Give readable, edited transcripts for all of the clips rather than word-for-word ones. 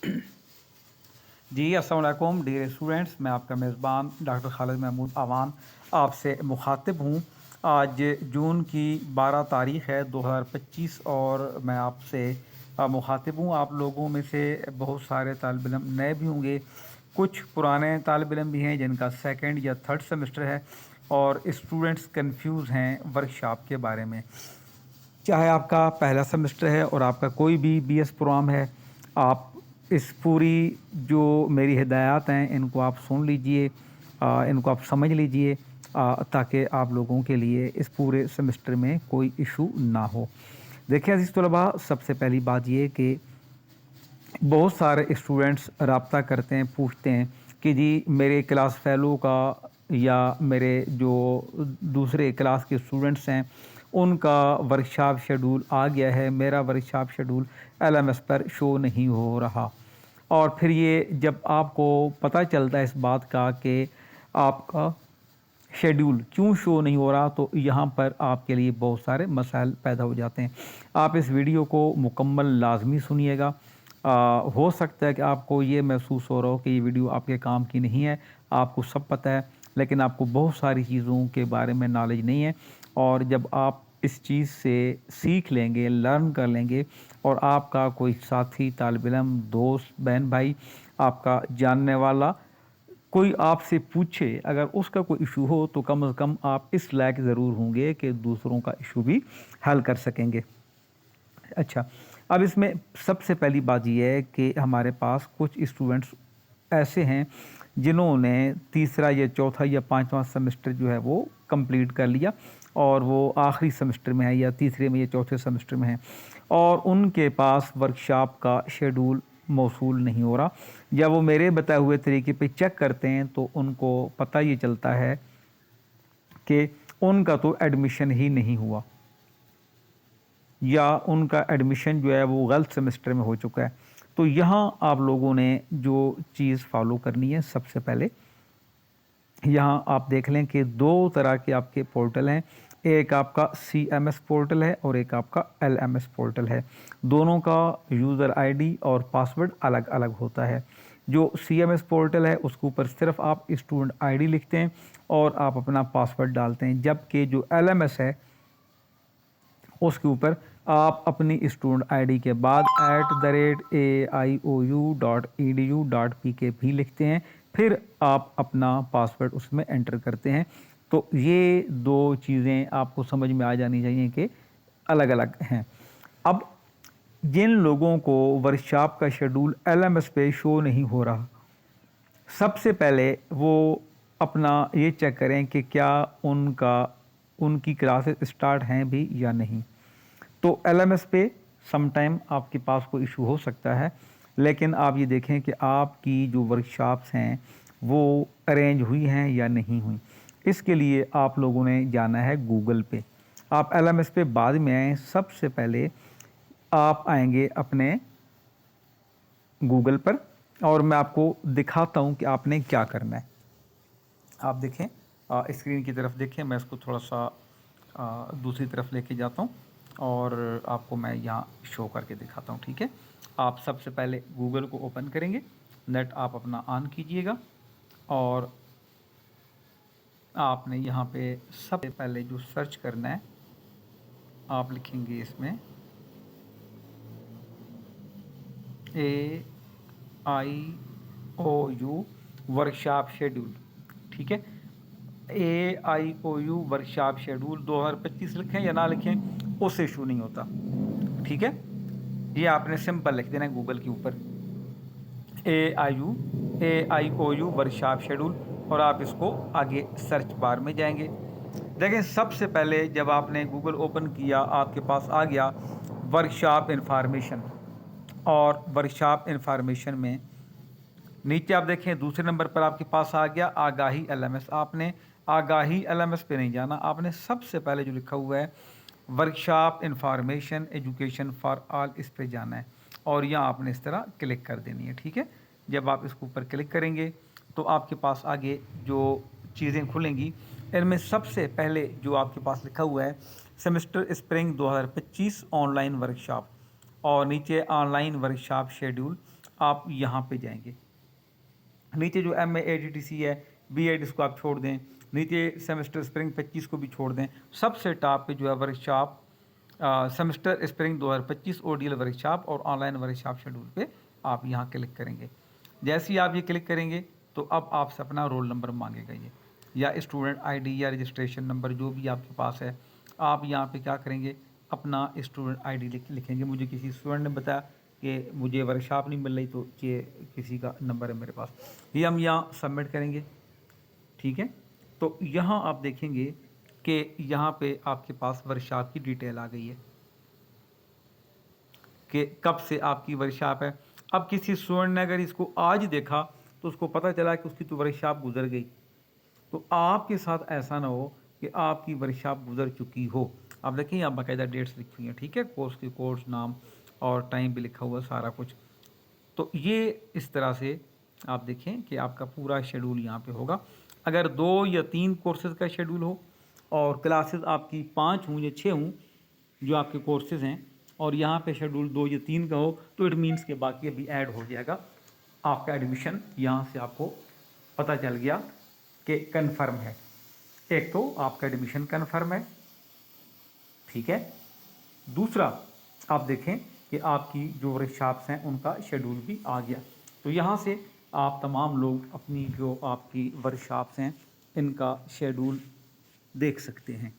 जी अस्सलाम वालेकुम dear students, मैं आपका मेज़बान डॉक्टर खालिद महमूद आवान आपसे मुखातिब हूँ। आज जून की 12 तारीख़ है 2025 और मैं आपसे मुखातिब हूँ। आप लोगों में से बहुत सारे तालिब इल्म नए भी होंगे, कुछ पुराने तालिब इल्म भी हैं जिनका सेकंड या थर्ड सेमेस्टर है और स्टूडेंट्स कंफ्यूज हैं वर्कशॉप के बारे में। चाहे आपका पहला सेमेस्टर है और आपका कोई भी बीएस प्रोग्राम है, आप इस पूरी जो मेरी हिदायत हैं इनको आप सुन लीजिए, इनको आप समझ लीजिए, ताकि आप लोगों के लिए इस पूरे सेमेस्टर में कोई इशू ना हो। देखिए अज़ीज़ तलबा, सबसे पहली बात ये कि बहुत सारे स्टूडेंट्स रब्ता करते हैं, पूछते हैं कि जी मेरे क्लास फ़ेलो का या मेरे जो दूसरे क्लास के स्टूडेंट्स हैं उनका वर्कशॉप शेड्यूल आ गया है, मेरा वर्कशॉप शेड्यूल एलएमएस पर शो नहीं हो रहा। और फिर ये जब आपको पता चलता है इस बात का कि आपका शेड्यूल क्यों शो नहीं हो रहा, तो यहाँ पर आपके लिए बहुत सारे मसाइल पैदा हो जाते हैं। आप इस वीडियो को मुकम्मल लाजमी सुनिएगा। हो सकता है कि आपको ये महसूस हो रहा हो कि ये वीडियो आपके काम की नहीं है, आपको सब पता है, लेकिन आपको बहुत सारी चीज़ों के बारे में नॉलेज नहीं है। और जब आप इस चीज़ से सीख लेंगे, लर्न कर लेंगे और आपका कोई साथी, तालिब इल्म, दोस्त, बहन भाई, आपका जानने वाला कोई आपसे पूछे अगर उसका कोई इशू हो, तो कम से कम आप इस लायक ज़रूर होंगे कि दूसरों का इशू भी हल कर सकेंगे। अच्छा, अब इसमें सबसे पहली बात ये है कि हमारे पास कुछ स्टूडेंट्स ऐसे हैं जिन्होंने तीसरा या चौथा या पांचवा सेमेस्टर जो है वो कंप्लीट कर लिया और वो आखिरी सेमेस्टर में है या तीसरे में या चौथे सेमेस्टर में है और उनके पास वर्कशॉप का शेड्यूल मौसूल नहीं हो रहा। जब वो मेरे बताए हुए तरीके पे चेक करते हैं तो उनको पता ये चलता है कि उनका तो एडमिशन ही नहीं हुआ या उनका एडमिशन जो है वो गलत सेमेस्टर में हो चुका है। तो यहाँ आप लोगों ने जो चीज़ फॉलो करनी है, सबसे पहले यहाँ आप देख लें कि दो तरह के आपके पोर्टल हैं, एक आपका CMS पोर्टल है और एक आपका LMS पोर्टल है। दोनों का यूज़र आईडी और पासवर्ड अलग अलग होता है। जो CMS पोर्टल है उसके ऊपर सिर्फ आप स्टूडेंट आईडी लिखते हैं और आप अपना पासवर्ड डालते हैं, जबकि जो LMS है उसके ऊपर आप अपनी स्टूडेंट आईडी के बाद @aiou.edu.pk भी लिखते हैं, फिर आप अपना पासवर्ड उसमें एंटर करते हैं। तो ये दो चीज़ें आपको समझ में आ जानी चाहिए कि अलग अलग हैं। अब जिन लोगों को वर्कशॉप का शेड्यूल LMS पे शो नहीं हो रहा, सबसे पहले वो अपना ये चेक करें कि क्या उनकी क्लासेस स्टार्ट हैं भी या नहीं। तो LMS पे सम टाइम आपके पास कोई इशू हो सकता है, लेकिन आप ये देखें कि आपकी जो वर्कशॉप्स हैं वो अरेंज हुई हैं या नहीं हुई। इसके लिए आप लोगों ने जाना है गूगल पे। आप LMS पे बाद में आएँ, सबसे पहले आप आएंगे अपने गूगल पर और मैं आपको दिखाता हूँ कि आपने क्या करना है। आप देखें, स्क्रीन की तरफ देखें, मैं इसको थोड़ा सा दूसरी तरफ लेके जाता हूँ और आपको मैं यहाँ शो करके दिखाता हूँ। ठीक है, आप सबसे पहले गूगल को ओपन करेंगे, नेट आप अपना ऑन कीजिएगा और आपने यहाँ पे सबसे पहले जो सर्च करना है आप लिखेंगे इसमें AIOU वर्कशॉप शेड्यूल। ठीक है, AIOU वर्कशॉप शेड्यूल 2025 लिखें या ना लिखें उससे इशू नहीं होता। ठीक है, ये आपने सिंपल लिख देना है गूगल के ऊपर AIOU वर्कशॉप शेड्यूल और आप इसको आगे सर्च बार में जाएंगे। देखें, सबसे पहले जब आपने गूगल ओपन किया आपके पास आ गया वर्कशॉप इन्फॉर्मेशन और वर्कशॉप इन्फॉर्मेशन में नीचे आप देखें दूसरे नंबर पर आपके पास आ गया आगाही LMS। आपने आगाही LMS पे नहीं जाना, आपने सबसे पहले जो लिखा हुआ है workshop information education for all, इस पे जाना है और यहाँ आपने इस तरह क्लिक कर देनी है। ठीक है, जब आप इसके ऊपर क्लिक करेंगे तो आपके पास आगे जो चीज़ें खुलेंगी, इनमें सबसे पहले जो आपके पास लिखा हुआ है सेमेस्टर स्प्रिंग 2025 ऑनलाइन वर्कशॉप और नीचे ऑनलाइन वर्कशॉप शेड्यूल आप यहाँ पे जाएंगे। नीचे जो MA ATTC है, B.Ed इसको आप छोड़ दें, नीचे सेमेस्टर स्प्रिंग 25 को भी छोड़ दें। सबसे टॉप पे जो है workshop semester spring 2025 ODL workshop और ऑनलाइन वर्कशॉप शेड्यूल पे आप यहाँ क्लिक करेंगे। जैसे ही आप ये क्लिक करेंगे तो अब आपसे अपना रोल नंबर मांगेगा ये, या स्टूडेंट ID या रजिस्ट्रेशन नंबर जो भी आपके पास है। आप यहाँ पे क्या करेंगे, अपना स्टूडेंट ID लिखेंगे। मुझे किसी स्टूडेंट ने बताया कि मुझे वर्कशॉप नहीं मिल रही, तो ये किसी का नंबर है मेरे पास, ये हम यहाँ सबमिट करेंगे। ठीक है, तो यहाँ आप देखेंगे कि यहाँ पे आपके पास वर्कशॉप की डिटेल आ गई है कि कब से आपकी वर्कशॉप है। अब किसी स्टूडेंट ने अगर इसको आज देखा तो उसको पता चला कि उसकी तो वर्कशॉप गुजर गई। तो आपके साथ ऐसा ना हो कि आपकी वर्कशॉप गुजर चुकी हो। आप देखिए यहाँ बाकायदा डेट्स लिखी हुई हैं, ठीक है, कोर्स नाम और टाइम भी लिखा हुआ सारा कुछ। तो ये इस तरह से आप देखें कि आपका पूरा शेड्यूल यहाँ पे होगा। अगर 2 या 3 कोर्सेज़ का शेड्यूल हो और क्लासेस आपकी 5 हों या 6 हों जो आपके कोर्सेज़ हैं, और यहाँ पे शेड्यूल 2 या 3 का हो, तो इट मीन्स के बाकी अभी ऐड हो जाएगा। आपका एडमिशन यहाँ से आपको पता चल गया कि कन्फर्म है। एक तो आपका एडमिशन कन्फर्म है, ठीक है। दूसरा आप देखें कि आपकी जो वर्कशॉप्स हैं उनका शेड्यूल भी आ गया। तो यहाँ से आप तमाम लोग अपनी जो आपकी वर्कशॉप्स हैं इनका शेड्यूल देख सकते हैं,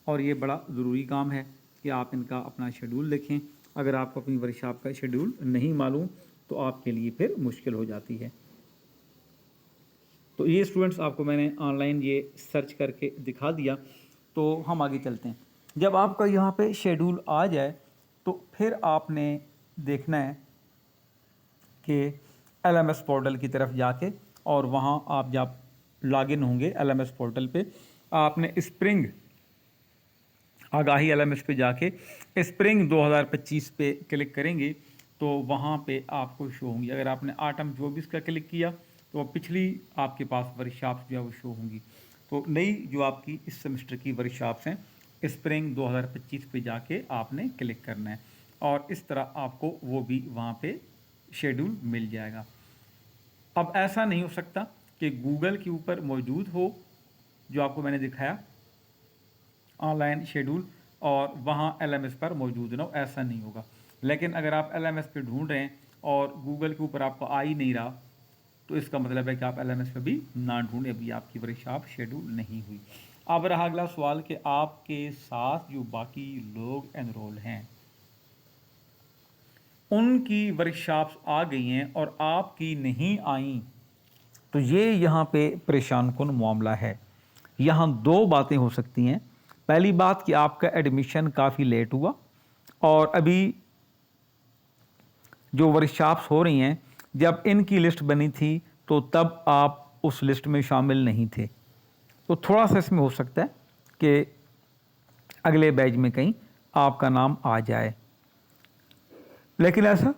और ये बड़ा ज़रूरी काम है कि आप इनका अपना शेड्यूल देखें। अगर आपको अपनी वर्कशॉप का शेड्यूल नहीं मालूम तो आपके लिए फिर मुश्किल हो जाती है। तो ये स्टूडेंट्स आपको मैंने ऑनलाइन ये सर्च करके दिखा दिया। तो हम आगे चलते हैं। जब आपका यहाँ पे शेड्यूल आ जाए तो फिर आपने देखना है कि LMS पोर्टल की तरफ जाके, और वहाँ आप जब लॉगिन होंगे LMS पोर्टल पे, आपने स्प्रिंग आगाही LMS पे जाके स्प्रिंग 2025 पे क्लिक करेंगे तो वहाँ पे आपको शो होंगी। अगर आपने ऑटम 24 का क्लिक किया तो पिछली आपके पास वर्कशॉप्स जो है वो शो होंगी। तो नई जो आपकी इस सेमेस्टर की वर्कशॉप्स हैं स्प्रिंग 2025 पे जाके आपने क्लिक करना है, और इस तरह आपको वो भी वहाँ पे शेड्यूल मिल जाएगा। अब ऐसा नहीं हो सकता कि गूगल के ऊपर मौजूद हो जो आपको मैंने दिखाया ऑनलाइन शेड्यूल और वहाँ LMS पर मौजूद ना हो, ऐसा नहीं होगा। लेकिन अगर आप LMS पे ढूंढ रहे हैं और गूगल के ऊपर आपको आ ही नहीं रहा, तो इसका मतलब है कि आप LMS पे भी ना ढूंढें, अभी आपकी वर्कशॉप शेड्यूल नहीं हुई। अब रहा अगला सवाल कि आपके साथ जो बाकी लोग एनरोल हैं उनकी वर्कशॉप्स आ गई हैं और आपकी नहीं आई, तो ये यहाँ पे परेशान कुन मामला है। यहाँ 2 बातें हो सकती हैं। पहली बात कि आपका एडमिशन काफ़ी लेट हुआ और अभी जो वर्कशॉप्स हो रही हैं जब इनकी लिस्ट बनी थी तो तब आप उस लिस्ट में शामिल नहीं थे। तो थोड़ा सा इसमें हो सकता है कि अगले बैच में कहीं आपका नाम आ जाए, लेकिन ऐसा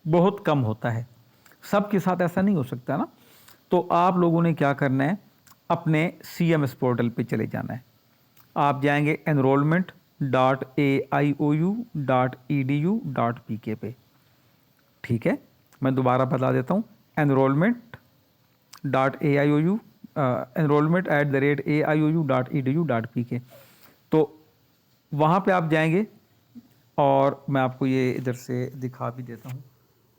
बहुत कम होता है, सबके साथ ऐसा नहीं हो सकता ना। तो आप लोगों ने क्या करना है, अपने CMS पोर्टल पे चले जाना है। आप जाएंगे enrollment.aiou.edu.pk पे, ठीक है। मैं दोबारा बता देता हूँ, enrollment@aiou.edu.pk। तो वहाँ पे आप जाएंगे, और मैं आपको ये इधर से दिखा भी देता हूँ।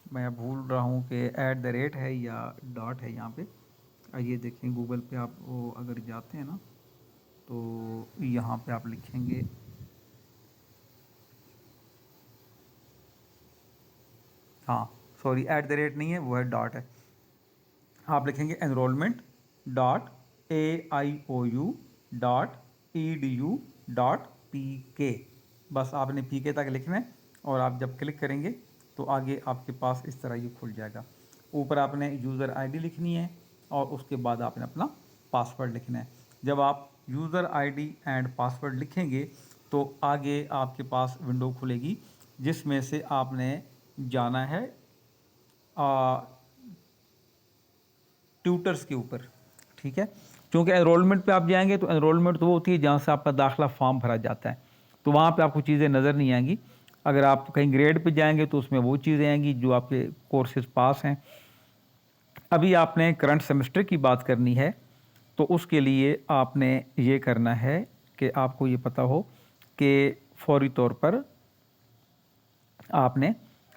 मैं भूल रहा हूँ कि @ है या डॉट है यहाँ पे। ये देखें गूगल पे आप वो अगर जाते हैं ना तो यहाँ पे आप लिखेंगे हाँ सॉरी @ नहीं है, वो है डॉट है। आप लिखेंगे enrollment.aiou.edu.pk। बस आपने PK तक लिखना है, और आप जब क्लिक करेंगे तो आगे आपके पास इस तरह ये खुल जाएगा। ऊपर आपने यूज़र ID लिखनी है और उसके बाद आपने अपना पासवर्ड लिखना है। जब आप यूज़र ID एंड पासवर्ड लिखेंगे तो आगे आपके पास विंडो खुलेगी जिसमें से आपने जाना है ट्यूटर्स के ऊपर, ठीक है। क्योंकि एनरोलमेंट पे आप जाएंगे तो एनरोलमेंट तो वो होती है जहाँ से आपका दाखिला फॉर्म भरा जाता है, तो वहाँ पे आपको चीज़ें नज़र नहीं आएंगी। अगर आप कहीं ग्रेड पे जाएंगे तो उसमें वो चीज़ें आएंगी जो आपके कोर्सेज पास हैं। अभी आपने करंट सेमेस्टर की बात करनी है, तो उसके लिए आपने ये करना है कि आपको ये पता हो कि फौरी तौर पर आपने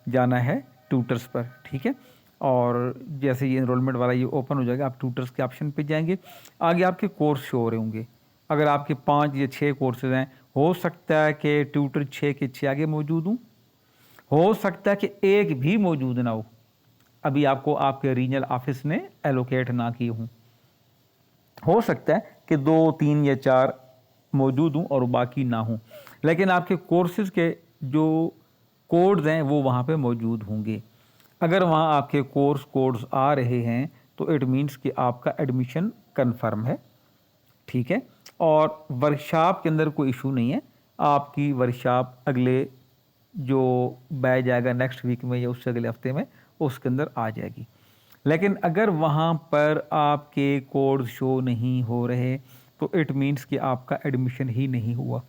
जाना है ट्यूटर्स पर, ठीक है। और जैसे ये एनरोलमेंट वाला ये ओपन हो जाएगा, आप ट्यूटर्स के ऑप्शन पे जाएंगे, आगे आपके कोर्स शो हो रहे होंगे। अगर आपके 5 या 6 कोर्सेज हैं, हो सकता है कि ट्यूटर 6 के 6 आगे मौजूद हूँ, हो सकता है कि एक भी मौजूद ना हो, अभी आपको आपके रीजनल ऑफिस ने एलोकेट ना किए हों। हो सकता है कि 2, 3 या 4 मौजूद हूँ और बाकी ना हूँ, लेकिन आपके कोर्सेज के जो कोड्स हैं वो वहाँ पे मौजूद होंगे। अगर वहाँ आपके कोड्स आ रहे हैं तो इट मीन्स कि आपका एडमिशन कन्फर्म है, ठीक है। और वर्कशॉप के अंदर कोई इशू नहीं है, आपकी वर्कशॉप अगले जो बैच आएगा नेक्स्ट वीक में या उससे अगले हफ्ते में उसके अंदर आ जाएगी। लेकिन अगर वहाँ पर आपके कोड शो नहीं हो रहे तो इट मीन्स कि आपका एडमिशन ही नहीं हुआ।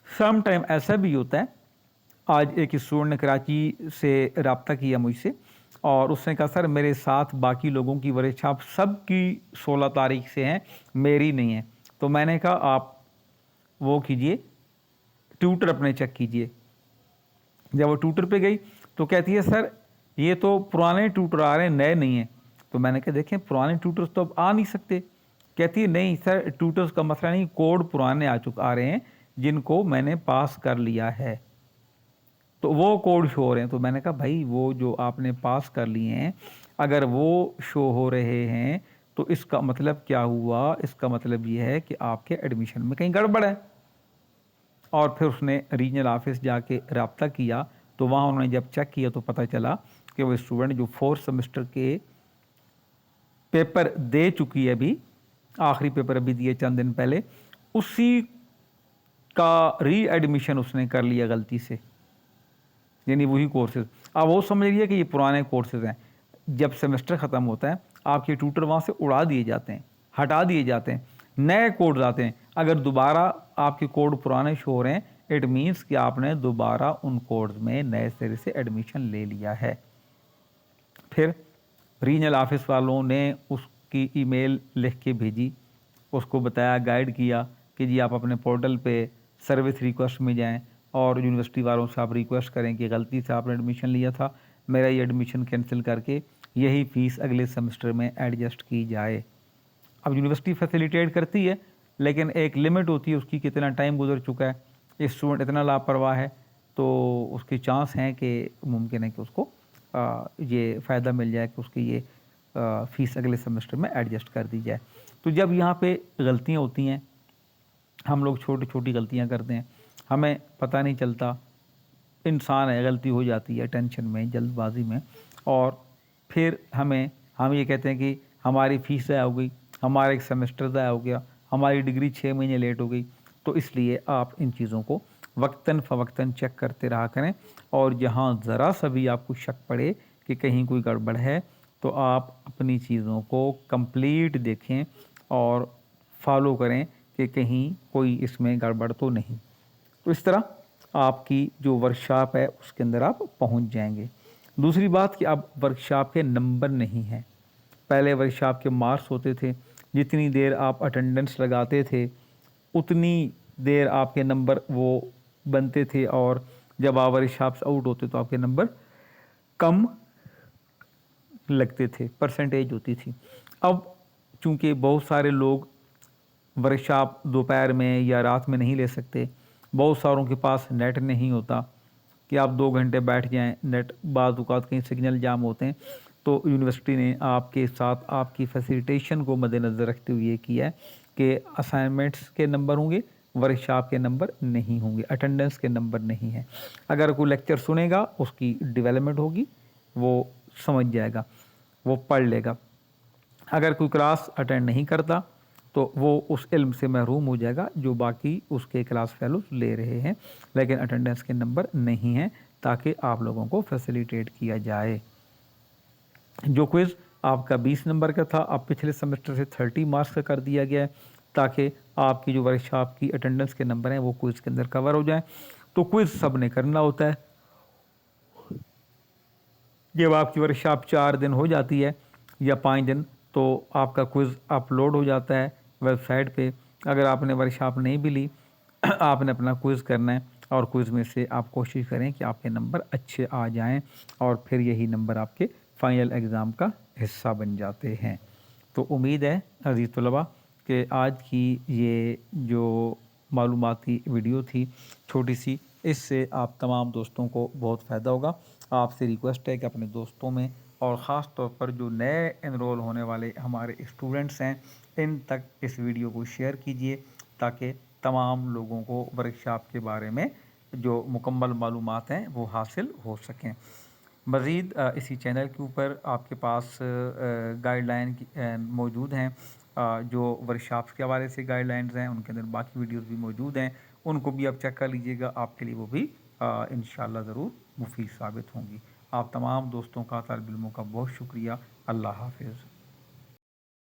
सम टाइम ऐसा भी होता है, आज एक स्टूडेंट ने कराची से रब्ता किया मुझसे और उसने कहा सर मेरे साथ बाकी लोगों की वर्कशॉप सबकी 16 तारीख से हैं, मेरी नहीं है। तो मैंने कहा आप वो कीजिए, ट्यूटर अपने चेक कीजिए। जब वो ट्यूटर पे गई तो कहती है सर ये तो पुराने ट्यूटर आ रहे हैं, नए नहीं हैं। तो मैंने कहा देखें पुराने ट्यूटर्स तो अब आ नहीं सकते। कहती है नहीं सर ट्यूटर्स का मसला नहीं, कोड पुराने आ रहे हैं जिनको मैंने पास कर लिया है, तो वो कोड शो हो रहे हैं। तो मैंने कहा भाई वो जो आपने पास कर लिए हैं अगर वो शो हो रहे हैं तो इसका मतलब क्या हुआ, इसका मतलब ये है कि आपके एडमिशन में कहीं गड़बड़ है। और फिर उसने रीजनल ऑफिस जाके रब्ता किया तो वहाँ उन्होंने जब चेक किया तो पता चला कि वो स्टूडेंट जो 4th सेमेस्टर के पेपर दे चुकी है, अभी आखिरी पेपर अभी दिए चंद दिन पहले, उसी का री एडमिशन उसने कर लिया गलती से, यानी वही कोर्सेज। अब वो समझ रही है कि ये पुराने कोर्सेज हैं। जब सेमेस्टर ख़त्म होता है आपके ट्यूटर वहाँ से उड़ा दिए जाते हैं, हटा दिए जाते हैं, नए कोड्स आते हैं। अगर दोबारा आपके कोड पुराने शो हो रहे हैं इट मीन्स कि आपने दोबारा उन कोड्स में नए सिरे से एडमिशन ले लिया है। फिर रीजनल ऑफिस वालों ने उसकी ईमेल लिख के भेजी, उसको बताया, गाइड किया कि जी आप अपने पोर्टल पे सर्विस रिक्वेस्ट में जाएं और यूनिवर्सिटी वालों से आप रिक्वेस्ट करें कि गलती से आपने एडमिशन लिया था, मेरा ये एडमिशन कैंसिल करके यही फ़ीस अगले सेमेस्टर में एडजस्ट की जाए। अब यूनिवर्सिटी फैसिलिटेट करती है लेकिन एक लिमिट होती है उसकी, कितना टाइम गुजर चुका है, स्टूडेंट इतना लापरवाह है तो उसके चांस हैं कि मुमकिन है कि उसको ये फ़ायदा मिल जाए कि उसकी ये फ़ीस अगले सेमेस्टर में एडजस्ट कर दी जाए। तो जब यहाँ पे गलतियाँ होती हैं, हम लोग छोटी छोटी गलतियाँ करते हैं, हमें पता नहीं चलता, इंसान है गलती हो जाती है टेंशन में, जल्दबाजी में, और फिर हम ये कहते हैं कि हमारी फ़ीस ज़ाया हो गई, हमारा एक सेमेस्टर ज़ाया हो गया, हमारी डिग्री 6 महीने लेट हो गई। तो इसलिए आप इन चीज़ों को वक्तन फ़वक्तन चेक करते रहा करें, और जहाँ ज़रा सा भी आपको शक पड़े कि कहीं कोई गड़बड़ है तो आप अपनी चीज़ों को कंप्लीट देखें और फॉलो करें कि कहीं कोई इसमें गड़बड़ तो नहीं। तो इस तरह आपकी जो वर्कशॉप है उसके अंदर आप पहुंच जाएंगे। दूसरी बात कि अब वर्कशॉप के नंबर नहीं हैं। पहले वर्कशॉप के मार्क्स होते थे, जितनी देर आप अटेंडेंस लगाते थे उतनी देर आपके नंबर वो बनते थे, और जब आप वर्कशॉप से आउट होते तो आपके नंबर कम लगते थे, परसेंटेज होती थी। अब चूँकि बहुत सारे लोग वर्कशॉप दोपहर में या रात में नहीं ले सकते, बहुत सारों के पास नेट नहीं होता कि आप 2 घंटे बैठ जाएं, नेट बाज़ औक़ात कहीं सिग्नल जाम होते हैं, तो यूनिवर्सिटी ने आपके साथ आपकी फैसिलिटेशन को मद्देनज़र रखते हुए ये किया है कि असाइनमेंट्स के नंबर होंगे, वर्कशॉप के नंबर नहीं होंगे, अटेंडेंस के नंबर नहीं हैं। अगर कोई लेक्चर सुनेगा उसकी डेवलपमेंट होगी, वो समझ जाएगा, वो पढ़ लेगा। अगर कोई क्लास अटेंड नहीं करता तो वो उस इल्म से महरूम हो जाएगा जो बाकी उसके क्लास फेलोज ले रहे हैं, लेकिन अटेंडेंस के नंबर नहीं हैं, ताकि आप लोगों को फैसिलिटेट किया जाए। जो क्विज़ आपका 20 नंबर का था अब पिछले सेमेस्टर से 30 मार्क्स का कर दिया गया है, ताकि आपकी जो वर्कशॉप की अटेंडेंस के नंबर हैं वो क्विज़ के अंदर कवर हो जाएं। तो क्विज़ सब ने करना होता है। जब आपकी वर्कशॉप 4 दिन हो जाती है या 5 दिन, तो आपका क्विज़ अपलोड हो जाता है वेबसाइट पे। अगर आपने वर्कशॉप नहीं भी ली आपने अपना क्विज़ करना है, और क्विज़ में से आप कोशिश करें कि आपके नंबर अच्छे आ जाएं, और फिर यही नंबर आपके फाइनल एग्ज़ाम का हिस्सा बन जाते हैं। तो उम्मीद है अज़ीज़ तलबा कि आज की ये जो मालूमाती वीडियो थी छोटी सी, इससे आप तमाम दोस्तों को बहुत फ़ायदा होगा। आपसे रिक्वेस्ट है कि अपने दोस्तों में, और ख़ास तौर पर जो नए एनरोल होने वाले हमारे स्टूडेंट्स हैं, इन तक इस वीडियो को शेयर कीजिए, ताकि तमाम लोगों को वर्कशॉप के बारे में जो मुकम्मल मालूमात हैं वो हासिल हो सकें। मज़ीद इसी चैनल के ऊपर आपके पास गाइडलाइन मौजूद हैं, जो वर्कशॉप्स के हवाले से गाइडलाइंस हैं, उनके अंदर बाकी वीडियोस भी मौजूद हैं, उनको भी आप चेक कर लीजिएगा। आपके लिए वो भी इंशाल्लाह ज़रूर मुफीद साबित होंगी। आप तमाम दोस्तों का, तालिब इल्मों का बहुत शुक्रिया। अल्लाह हाफिज़।